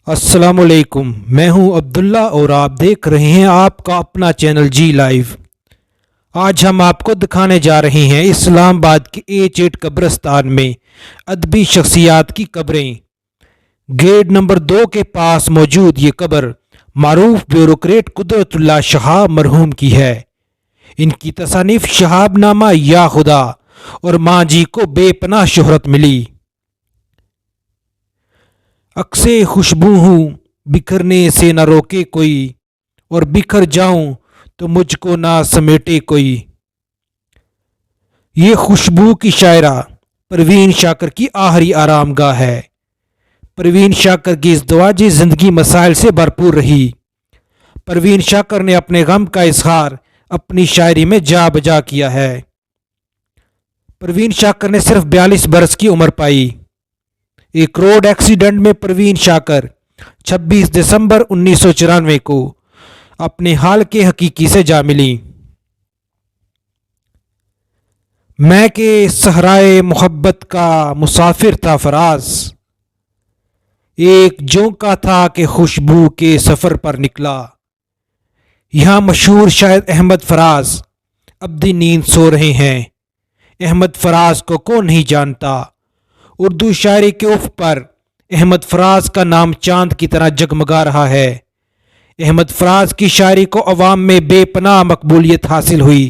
السلام علیکم، میں ہوں عبداللہ اور آپ دیکھ رہے ہیں آپ کا اپنا چینل جی لائیو۔ آج ہم آپ کو دکھانے جا رہے ہیں اسلام آباد کے H8 قبرستان میں ادبی شخصیات کی قبریں۔ گیٹ نمبر 2 کے پاس موجود یہ قبر معروف بیوروکریٹ قدرت اللہ شہاب مرحوم کی ہے۔ ان کی تصانیف شہاب نامہ یا خدا اور ماں جی کو بے پناہ شہرت ملی۔ عکسے خوشبو ہوں بکھرنے سے نہ روکے کوئی، اور بکھر جاؤں تو مجھ کو نہ سمیٹے کوئی۔ یہ خوشبو کی شاعرہ پروین شاکر کی آخری آرام گاہ ہے۔ پروین شاکر کی ازدواجی زندگی مسائل سے بھرپور رہی۔ پروین شاکر نے اپنے غم کا اظہار اپنی شاعری میں جا بجا کیا ہے۔ پروین شاکر نے صرف 42 برس کی عمر پائی۔ ایک روڈ ایکسیڈنٹ میں پروین شاکر 26 دسمبر 1994 کو اپنے حال کے حقیقی سے جا ملی۔ میں کہ صحرائے محبت کا مسافر تھا فراز، ایک جھونکا تھا کہ خوشبو کے سفر پر نکلا۔ یہاں مشہور شاعر احمد فراز ابدی نیند سو رہے ہیں۔ احمد فراز کو کون نہیں جانتا؟ اردو شاعری کے افق پر احمد فراز کا نام چاند کی طرح جگمگا رہا ہے۔ احمد فراز کی شاعری کو عوام میں بے پناہ مقبولیت حاصل ہوئی۔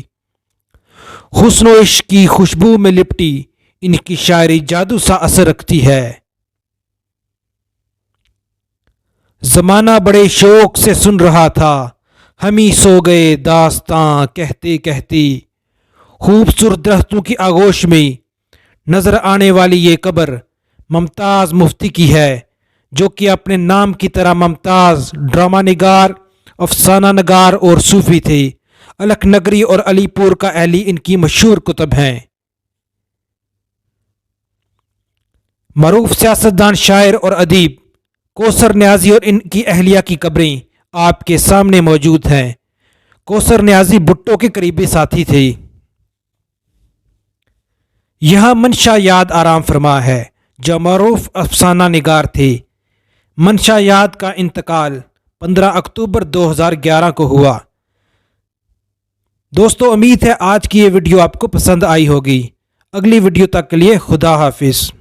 حسن و عشق کی خوشبو میں لپٹی ان کی شاعری جادو سا اثر رکھتی ہے۔ زمانہ بڑے شوق سے سن رہا تھا، ہم ہی سو گئے داستاں کہتے کہتے۔ خوبصورت درختوں کی آغوش میں نظر آنے والی یہ قبر ممتاز مفتی کی ہے، جو کہ اپنے نام کی طرح ممتاز ڈرامہ نگار، افسانہ نگار اور صوفی تھے۔ الکھ نگری اور علی پور کا اہلی ان کی مشہور کتب ہیں۔ معروف سیاستدان، شاعر اور ادیب کوثر نیازی اور ان کی اہلیہ کی قبریں آپ کے سامنے موجود ہیں۔ کوثر نیازی بھٹو کے قریبی ساتھی تھے۔ یہاں منشا یاد آرام فرما ہے، جو معروف افسانہ نگار تھے۔ منشا یاد کا انتقال 15 اکتوبر 2011 کو ہوا۔ دوستو، امید ہے آج کی یہ ویڈیو آپ کو پسند آئی ہوگی۔ اگلی ویڈیو تک کے لیے خدا حافظ۔